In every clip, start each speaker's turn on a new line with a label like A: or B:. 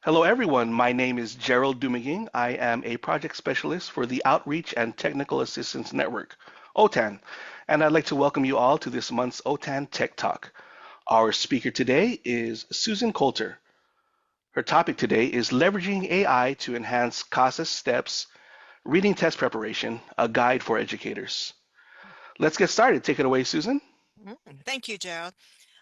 A: Hello, everyone. My name is Gerald Dumaging. I am a project specialist for the Outreach and Technical Assistance Network, OTAN, and I'd like to welcome you all to this month's OTAN Tech Talk. Our speaker today is Susan Coulter. Her topic today is leveraging AI to enhance CASAS STEPS Reading Test Preparation, a guide for educators. Let's get started. Take it away, Susan.
B: Thank you, Gerald.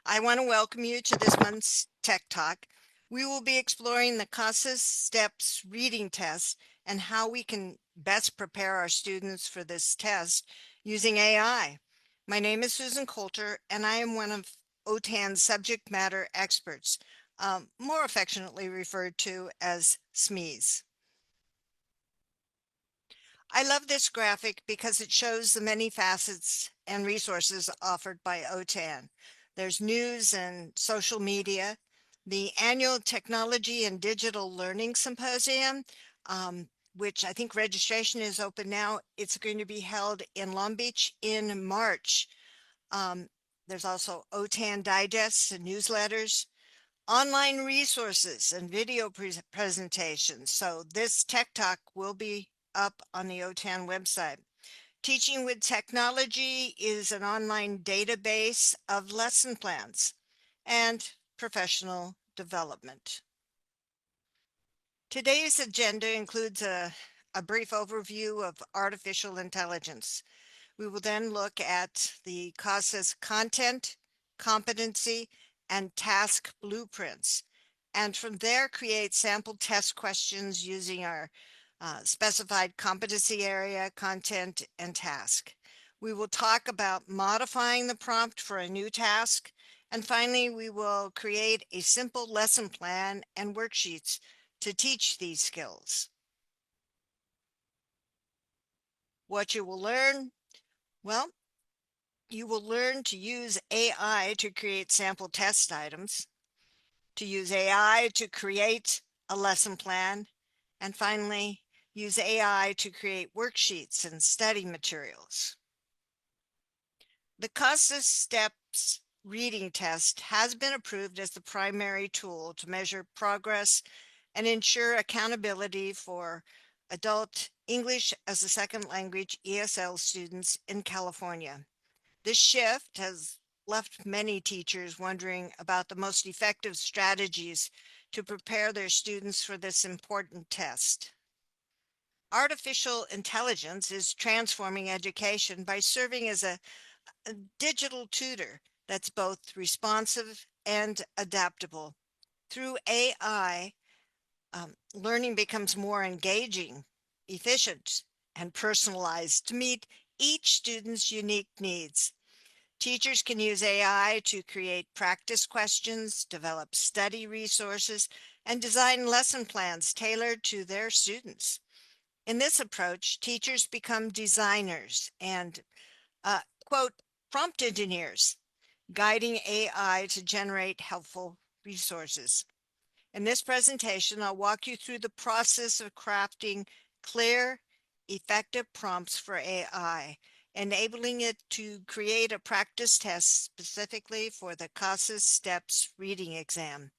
B: I want to welcome you to this month's Tech Talk. We will be exploring the CASAS STEPS reading test and how we can best prepare our students for this test using AI. My name is Susan Coulter, and I am one of OTAN's subject matter experts, more affectionately referred to as SMEs. I love this graphic because it shows the many facets and resources offered by OTAN. There's news and social media, the annual Technology and Digital Learning Symposium, which I think registration is open now. It's going to be held in Long Beach in March. There's also OTAN digests and newsletters, online resources and video presentations. So this Tech Talk will be up on the OTAN website. Teaching with Technology is an online database of lesson plans and professional development. Today's agenda includes a brief overview of artificial intelligence. We will then look at the CASAS content, competency, and task blueprints, and from there create sample test questions using our specified competency area, content, and task. We will talk about modifying the prompt for a new task, and finally we will create a simple lesson plan and worksheets to teach these skills. What you will learn? Well, you will learn to use AI to create sample test items, to use AI to create a lesson plan, and finally, use AI to create worksheets and study materials. The CASAS STEPS reading test has been approved as the primary tool to measure progress and ensure accountability for adult English as a second language ESL students in California. This shift has left many teachers wondering about the most effective strategies to prepare their students for this important test. Artificial intelligence is transforming education by serving as a digital tutor that's both responsive and adaptable. Through AI, learning becomes more engaging, efficient, and personalized to meet each student's unique needs. Teachers can use AI to create practice questions, develop study resources, and design lesson plans tailored to their students. In this approach, teachers become designers and, quote, prompt engineers, guiding AI to generate helpful resources. In this presentation, I'll walk you through the process of crafting clear, effective prompts for AI, enabling it to create a practice test specifically for the CASAS STEPS reading exam.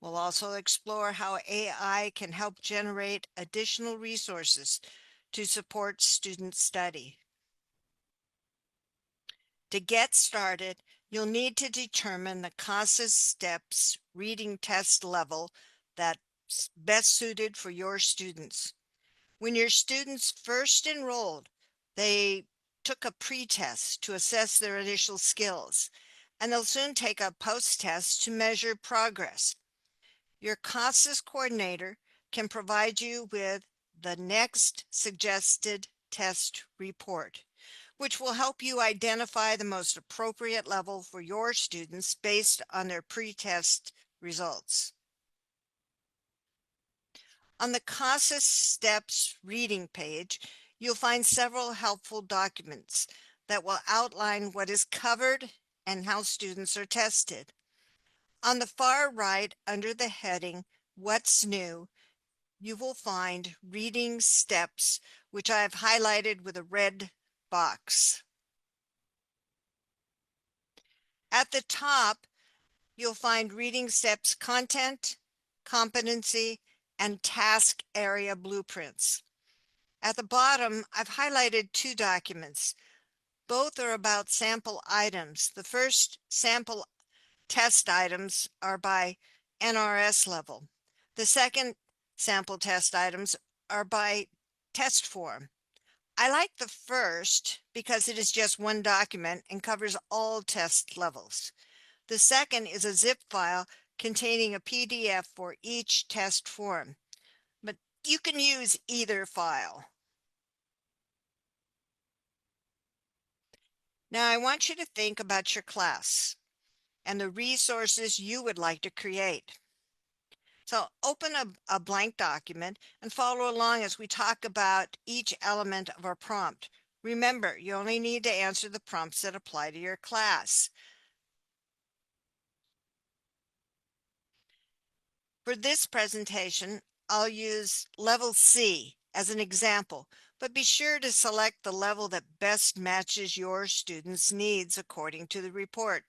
B: We'll also explore how AI can help generate additional resources to support student study. To get started, you'll need to determine the CASAS STEPS reading test level that's best suited for your students. When your students first enrolled, they took a pre-test to assess their initial skills, and they'll soon take a post-test to measure progress. Your CASAS coordinator can provide you with the next suggested test report, which will help you identify the most appropriate level for your students based on their pre-test results. On the CASAS STEPS reading page, you'll find several helpful documents that will outline what is covered and how students are tested. On the far right, under the heading, What's New?, you will find reading steps, which I have highlighted with a red box. At the top, you'll find reading steps content, competency, and task area blueprints. At the bottom, I've highlighted two documents. Both are about sample items. The first sample test items are by NRS level. The second sample test items are by test form. I like the first because it is just one document and covers all test levels. The second is a zip file containing a PDF for each test form, but you can use either file. Now I want you to think about your class and the resources you would like to create. So open a blank document and follow along as we talk about each element of our prompt. Remember, you only need to answer the prompts that apply to your class. For this presentation, I'll use level C as an example, but be sure to select the level that best matches your students' needs according to the report.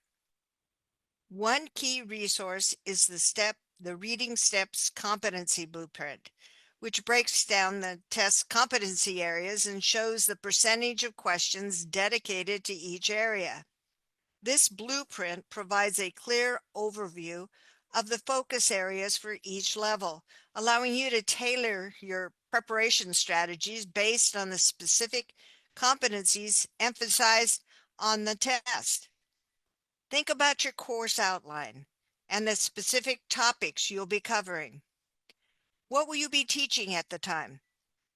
B: One key resource is the Reading Steps Competency Blueprint, which breaks down the test competency areas and shows the percentage of questions dedicated to each area. This blueprint provides a clear overview of the focus areas for each level, allowing you to tailor your preparation strategies based on the specific competencies emphasized on the test. Think about your course outline and the specific topics you'll be covering. What will you be teaching at the time?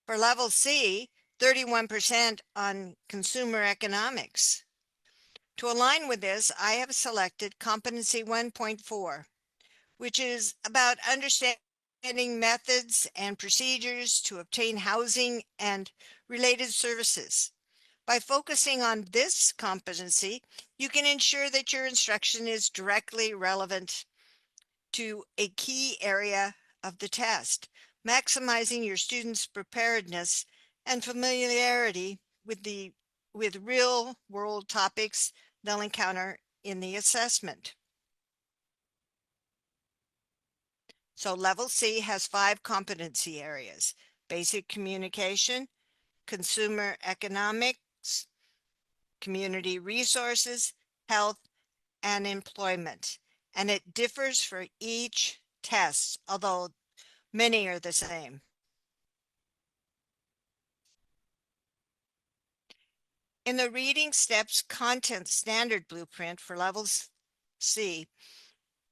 B: For level C, 31% on consumer economics. To align with this, I have selected Competency 1.4, which is about understanding methods and procedures to obtain housing and related services. By focusing on this competency, you can ensure that your instruction is directly relevant to a key area of the test, maximizing your students' preparedness and familiarity with real-world topics they'll encounter in the assessment. So level C has 5 competency areas: basic communication, consumer economics, community resources, health, and employment. And it differs for each test, although many are the same. In the Reading Steps Content Standard Blueprint for Levels C,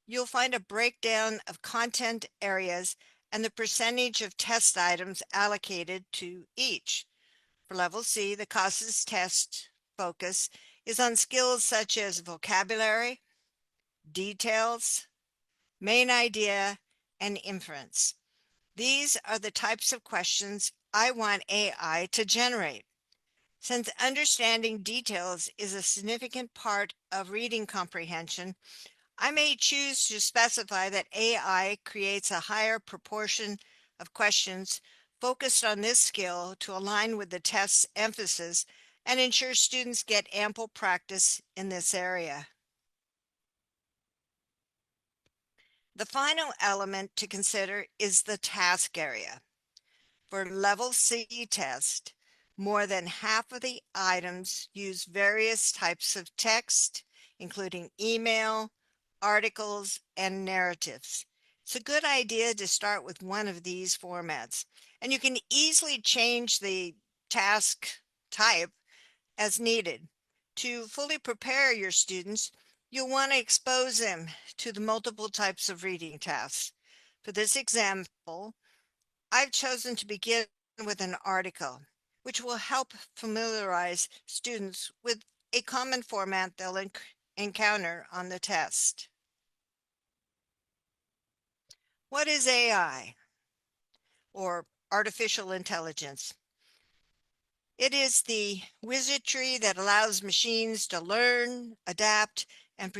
B: you'll find a breakdown of content areas and the percentage of test items allocated to each. For Level C, the CASAS test focus is on skills such as vocabulary, details, main idea, and inference. These are the types of questions I want AI to generate. Since understanding details is a significant part of reading comprehension, I may choose to specify that AI creates a higher proportion of questions focused on this skill to align with the test's emphasis and ensure students get ample practice in this area. The final element to consider is the task area. For level C test, more than half of the items use various types of text, including email, articles, and narratives. It's a good idea to start with one of these formats, and you can easily change the task type as needed. To fully prepare your students, you'll want to expose them to the multiple types of reading tasks. For this example, I've chosen to begin with an article, which will help familiarize students with a common format they'll encounter on the test. What is AI, or artificial intelligence? It is the wizardry that allows machines to learn, adapt, and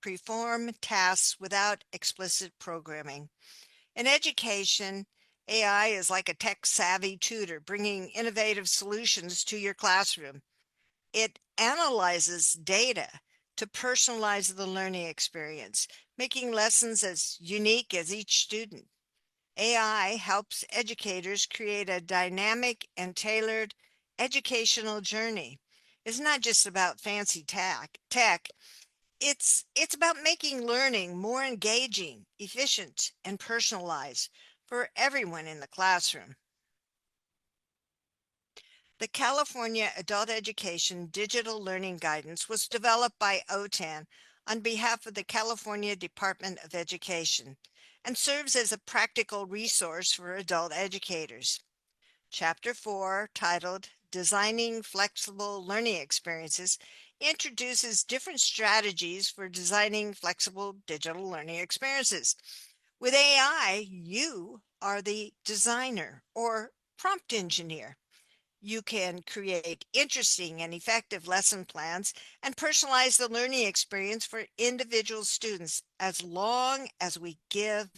B: perform tasks without explicit programming. In education, AI is like a tech-savvy tutor bringing innovative solutions to your classroom. It analyzes data to personalize the learning experience, making lessons as unique as each student. AI helps educators create a dynamic and tailored educational journey. It's not just about fancy tech. It's about making learning more engaging, efficient, and personalized for everyone in the classroom. The California Adult Education Digital Learning Guidance was developed by OTAN on behalf of the California Department of Education and serves as a practical resource for adult educators. Chapter 4, titled Designing Flexible Learning Experiences, introduces different strategies for designing flexible digital learning experiences. With AI, you are the designer or prompt engineer. You can create interesting and effective lesson plans and personalize the learning experience for individual students as long as we give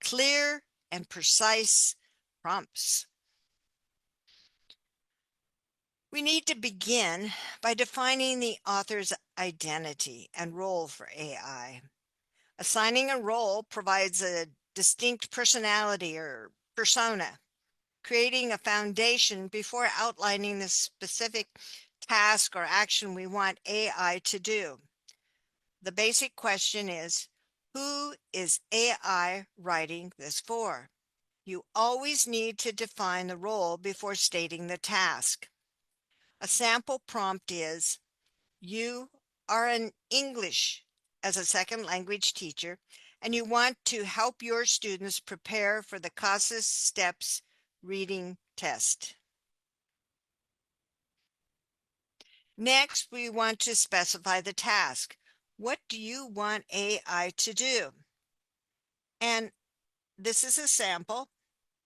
B: clear and precise prompts. We need to begin by defining the author's identity and role for AI. Assigning a role provides a distinct personality or persona, creating a foundation before outlining the specific task or action we want AI to do. The basic question is, who is AI writing this for? You always need to define the role before stating the task. A sample prompt is, you are an English as a second language teacher, and you want to help your students prepare for the CASAS STEPS Reading test. Next, we want to specify the task. What do you want AI to do? And this is a sample.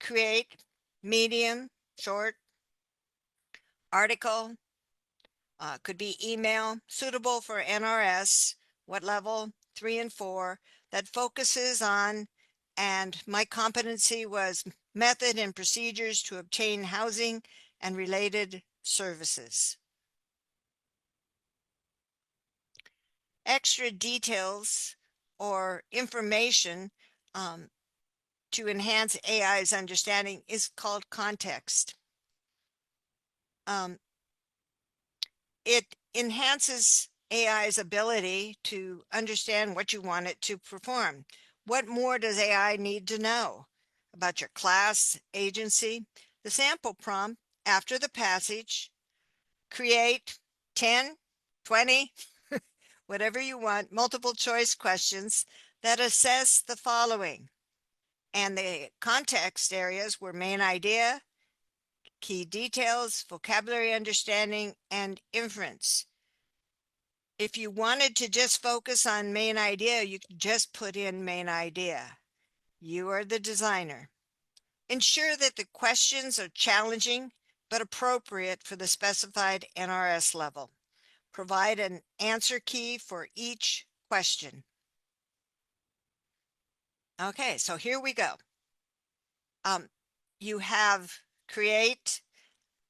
B: Create medium, short article, could be email, suitable for NRS, what level, 3 and 4, that focuses on, and my competency was method and procedures to obtain housing and related services. Extra details or information to enhance AI's understanding is called context. It enhances AI's ability to understand what you want it to perform. What more does AI need to know about your class, agency? The sample prompt after the passage, create 10, 20, whatever you want, multiple choice questions that assess the following. And the context areas were main idea, key details, vocabulary understanding, and inference. If you wanted to just focus on main idea, you could just put in main idea. You are the designer. Ensure that the questions are challenging but appropriate for the specified NRS level. Provide an answer key for each question. Okay, so here we go. You have create,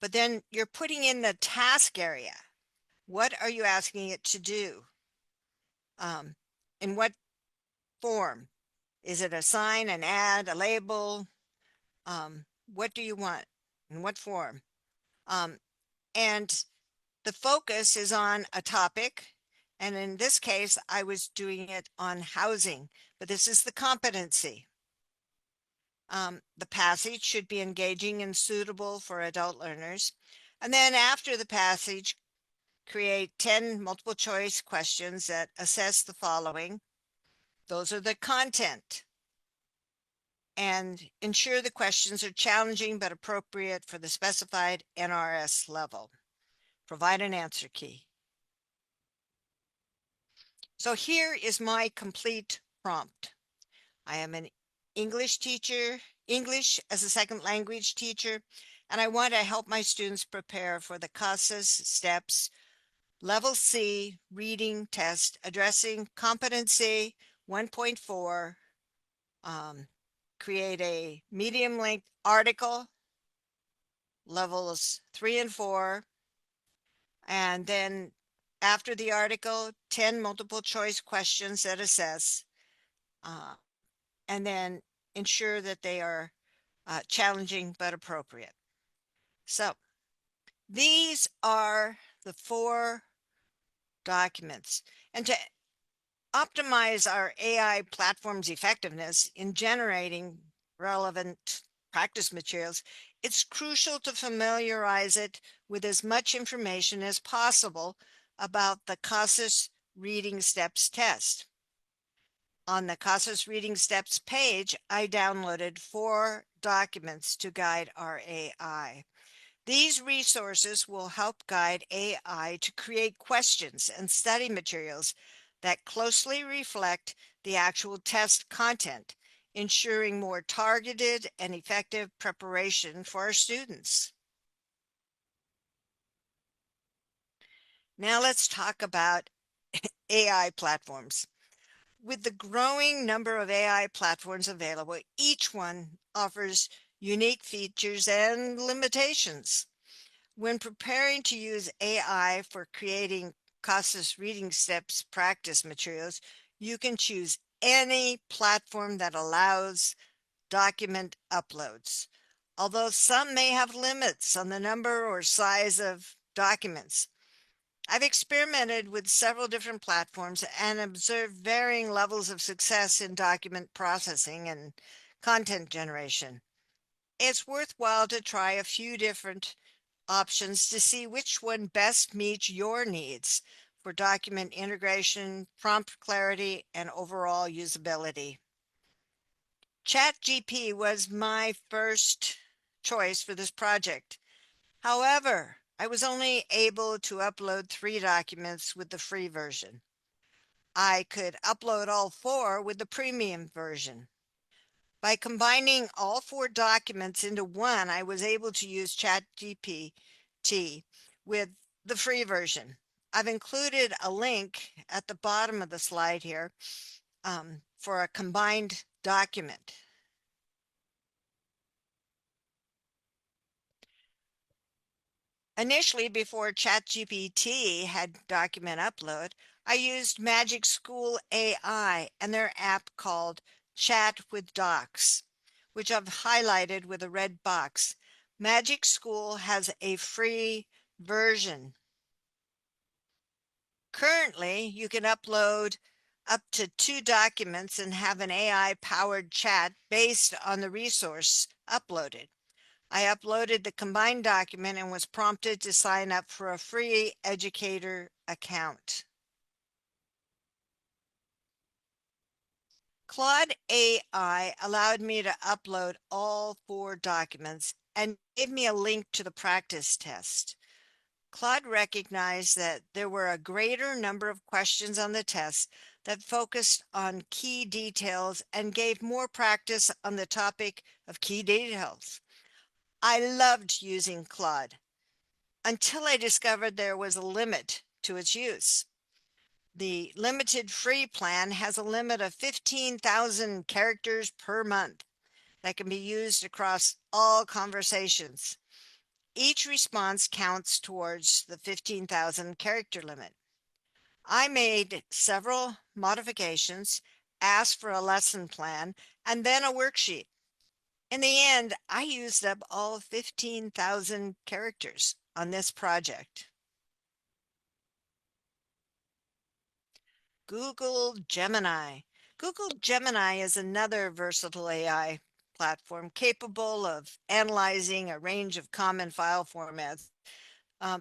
B: but then you're putting in the task area. What are you asking it to do? In what form? Is it a sign, an ad, a label? What do you want? In what form? And the focus is on a topic. And in this case, I was doing it on housing, but this is the competency. The passage should be engaging and suitable for adult learners. And then after the passage, create 10 multiple choice questions that assess the following. Those are the content. And ensure the questions are challenging but appropriate for the specified NRS level. Provide an answer key. So here is my complete prompt. I am an English teacher, English as a second language teacher, and I want to help my students prepare for the CASAS STEPS Level C reading test addressing competency 1.4. Create a medium length article, levels 3 and 4. And then after the article, 10 multiple choice questions that assess. And then ensure that they are challenging but appropriate. So these are the 4 documents. And to optimize our AI platform's effectiveness in generating relevant practice materials, it's crucial to familiarize it with as much information as possible about the CASAS Reading Steps test. On the CASAS Reading Steps page, I downloaded 4 documents to guide our AI. These resources will help guide AI to create questions and study materials that closely reflect the actual test content, ensuring more targeted and effective preparation for our students. Now let's talk about AI platforms. With the growing number of AI platforms available, each one offers unique features and limitations. When preparing to use AI for creating CASAS Reading Steps practice materials, you can choose any platform that allows document uploads. Although some may have limits on the number or size of documents, I've experimented with several different platforms and observed varying levels of success in document processing and content generation. It's worthwhile to try a few different options to see which one best meets your needs for document integration, prompt clarity, and overall usability. ChatGPT was my first choice for this project. However, I was only able to upload 3 documents with the free version. I could upload all 4 with the premium version. By combining all 4 documents into one, I was able to use ChatGPT with the free version. I've included a link at the bottom of the slide here for a combined document. Initially, before ChatGPT had document upload, I used Magic School AI and their app called Chat with Docs, which I've highlighted with a red box. Magic School has a free version. Currently, you can upload up to 2 documents and have an AI-powered chat based on the resource uploaded. I uploaded the combined document and was prompted to sign up for a free educator account. Claude AI allowed me to upload all 4 documents and gave me a link to the practice test. Claude recognized that there were a greater number of questions on the test that focused on key details and gave more practice on the topic of key details. I loved using Claude until I discovered there was a limit to its use. The limited free plan has a limit of 15,000 characters per month that can be used across all conversations. Each response counts towards the 15,000 character limit. I made several modifications, asked for a lesson plan, and then a worksheet. In the end, I used up all 15,000 characters on this project. Google Gemini. Google Gemini is another versatile AI platform capable of analyzing a range of common file formats.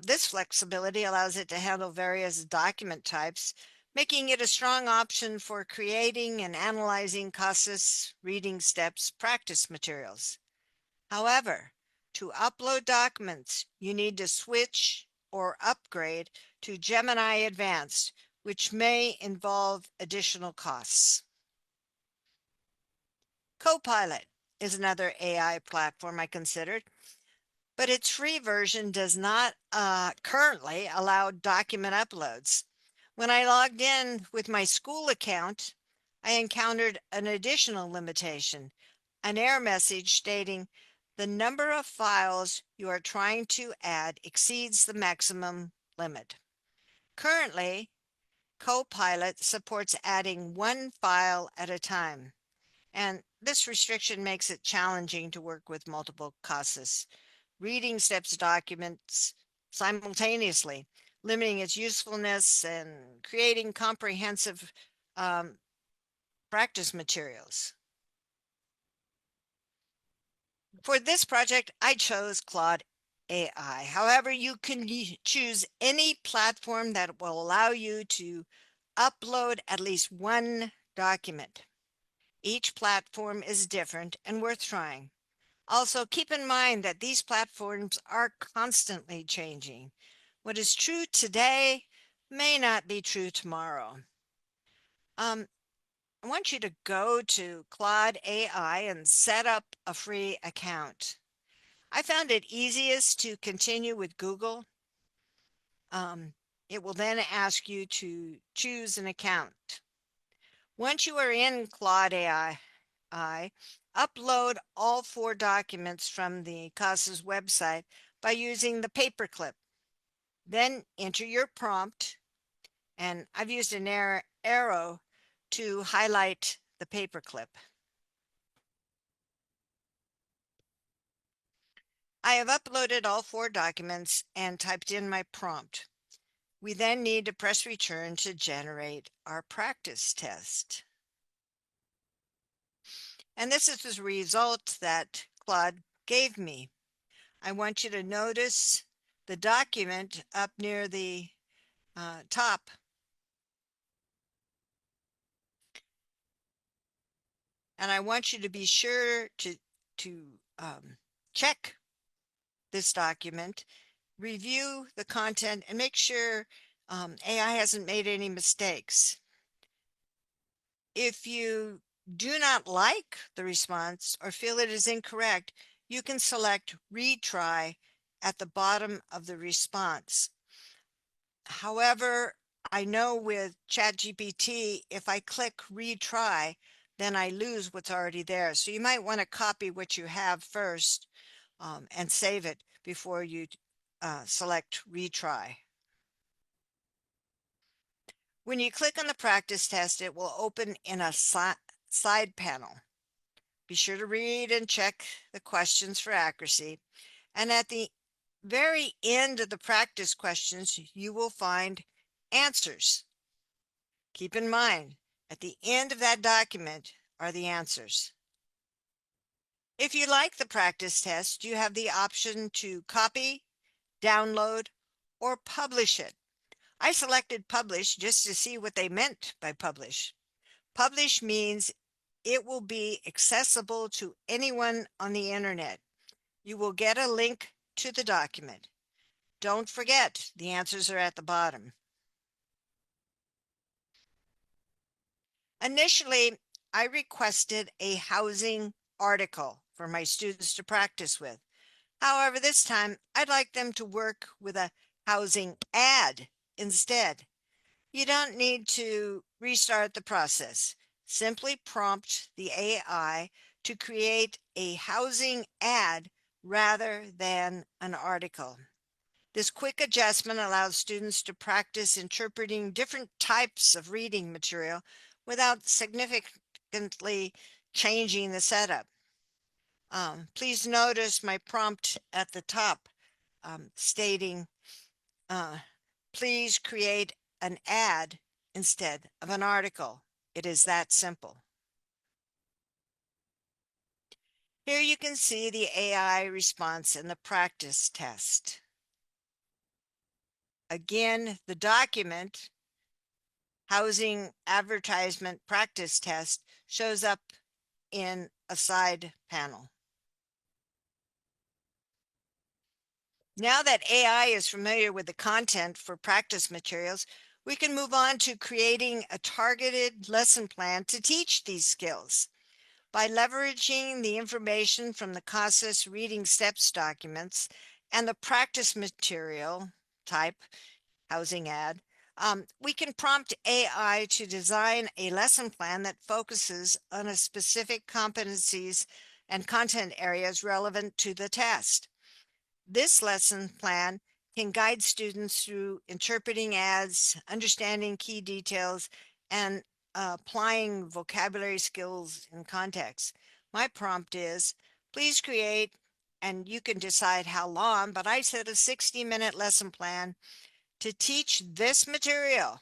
B: This flexibility allows it to handle various document types, making it a strong option for creating and analyzing CASAS Reading Steps practice materials. However, to upload documents, you need to switch or upgrade to Gemini Advanced, which may involve additional costs. Copilot is another AI platform I considered, but its free version does not currently allow document uploads. When I logged in with my school account, I encountered an additional limitation, an error message stating the number of files you are trying to add exceeds the maximum limit. Currently, Copilot supports adding 1 file at a time. And this restriction makes it challenging to work with multiple CASAS reading steps documents simultaneously, limiting its usefulness and creating comprehensive practice materials. For this project, I chose Claude AI. However, you can choose any platform that will allow you to upload at least one document. Each platform is different and worth trying. Also, keep in mind that these platforms are constantly changing. What is true today may not be true tomorrow. I want you to go to Claude AI and set up a free account. I found it easiest to continue with Google. It will then ask you to choose an account. Once you are in Claude AI, upload all 4 documents from the CASAS website by using the paperclip. Then enter your prompt, and I've used an arrow to highlight the paperclip. I have uploaded all 4 documents and typed in my prompt. We then need to press return to generate our practice test. And this is the result that Claude gave me. I want you to notice the document up near the top. And I want you to be sure to check this document, review the content, and make sure AI hasn't made any mistakes. If you do not like the response or feel it is incorrect, you can select retry at the bottom of the response. However, I know with ChatGPT, if I click retry, then I lose what's already there. So you might want to copy what you have first and save it before you select retry. When you click on the practice test, it will open in a side panel. Be sure to read and check the questions for accuracy. And at the very end of the practice questions, you will find answers. Keep in mind, at the end of that document are the answers. If you like the practice test, you have the option to copy, download, or publish it. I selected publish just to see what they meant by publish. Publish means it will be accessible to anyone on the internet. You will get a link to the document. Don't forget, the answers are at the bottom. Initially, I requested a housing article for my students to practice with. However, this time I'd like them to work with a housing ad instead. You don't need to restart the process. Simply prompt the AI to create a housing ad rather than an article. This quick adjustment allows students to practice interpreting different types of reading material without significantly changing the setup. Please notice my prompt at the top stating, please create an ad instead of an article. It is that simple. Here you can see the AI response in the practice test. Again, the document, housing advertisement practice test, shows up in a side panel. Now that AI is familiar with the content for practice materials, we can move on to creating a targeted lesson plan to teach these skills. By leveraging the information from the CASAS reading steps documents and the practice material type, housing ad, we can prompt AI to design a lesson plan that focuses on a specific competencies and content areas relevant to the test. This lesson plan can guide students through interpreting ads, understanding key details, and applying vocabulary skills in context. My prompt is, please create, and you can decide how long, but I set a 60-minute lesson plan to teach this material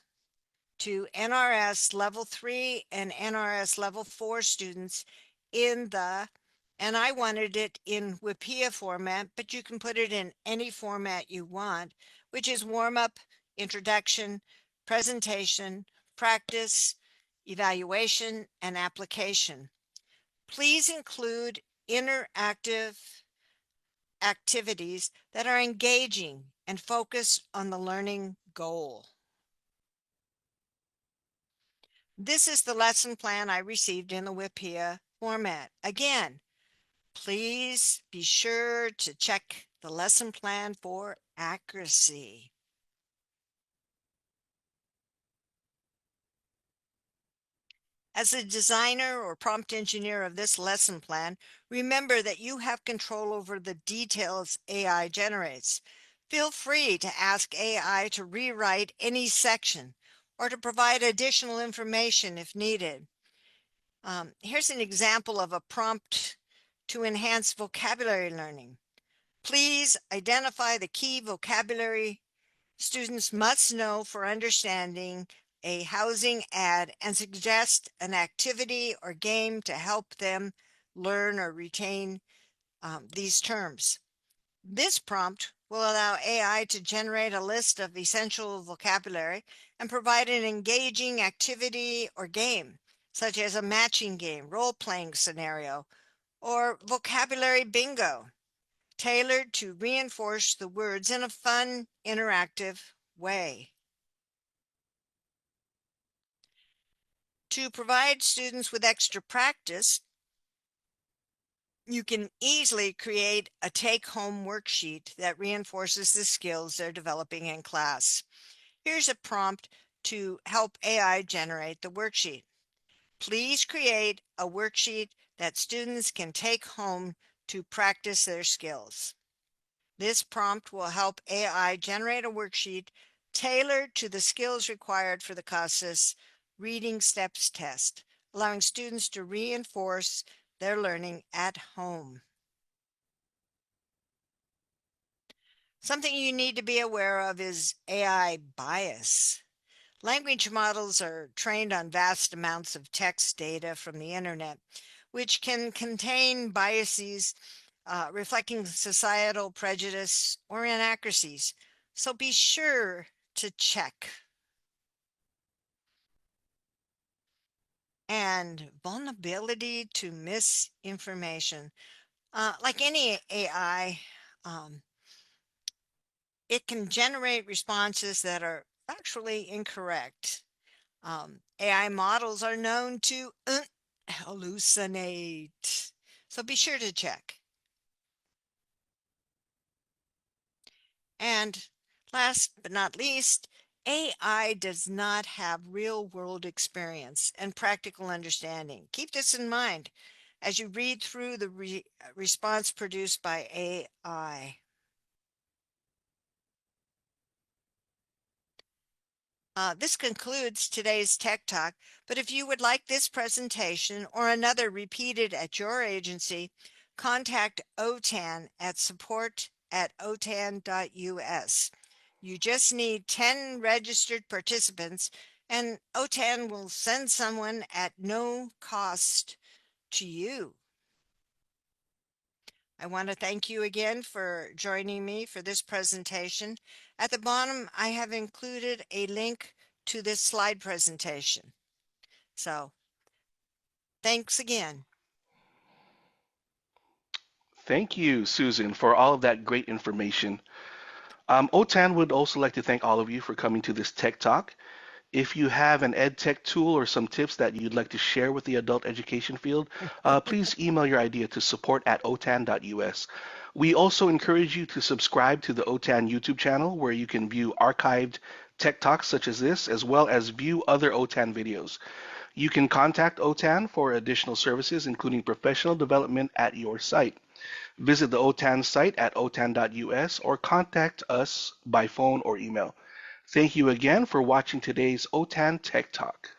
B: to NRS Level 3 and NRS Level 4 students and I wanted it in WIPIA format, but you can put it in any format you want, which is warm-up, introduction, presentation, practice, evaluation, and application. Please include interactive activities that are engaging and focused on the learning goal. This is the lesson plan I received in the WIPIA format. Again, please be sure to check the lesson plan for accuracy. As a designer or prompt engineer of this lesson plan, remember that you have control over the details AI generates. Feel free to ask AI to rewrite any section or to provide additional information if needed. Here's an example of a prompt to enhance vocabulary learning. Please identify the key vocabulary students must know for understanding a housing ad and suggest an activity or game to help them learn or retain these terms. This prompt will allow AI to generate a list of essential vocabulary and provide an engaging activity or game, such as a matching game, role-playing scenario, or vocabulary bingo, tailored to reinforce the words in a fun, interactive way. To provide students with extra practice, you can easily create a take-home worksheet that reinforces the skills they're developing in class. Here's a prompt to help AI generate the worksheet. Please create a worksheet that students can take home to practice their skills. This prompt will help AI generate a worksheet tailored to the skills required for the CASAS Reading Steps test, allowing students to reinforce their learning at home. Something you need to be aware of is AI bias. Language models are trained on vast amounts of text data from the internet, which can contain biases reflecting societal prejudice or inaccuracies. So be sure to check. And vulnerability to misinformation. Like any AI, it can generate responses that are factually incorrect. AI models are known to hallucinate. So be sure to check. And last but not least, AI does not have real-world experience and practical understanding. Keep this in mind as you read through the response produced by AI. This concludes today's Tech Talk, but if you would like this presentation or another repeated at your agency, contact OTAN at support@otan.us. You just need 10 registered participants, and OTAN will send someone at no cost to you. I want to thank you again for joining me for this presentation. At the bottom, I have included a link to this slide presentation. So, thanks again.
A: Thank you, Susan, for all of that great information. OTAN would also like to thank all of you for coming to this Tech Talk. If you have an ed tech tool or some tips that you'd like to share with the adult education field, please email your idea to support@otan.us. We also encourage you to subscribe to the OTAN YouTube channel where you can view archived tech talks such as this, as well as view other OTAN videos. You can contact OTAN for additional services, including professional development at your site. Visit the OTAN site at otan.us or contact us by phone or email. Thank you again for watching today's OTAN Tech Talk.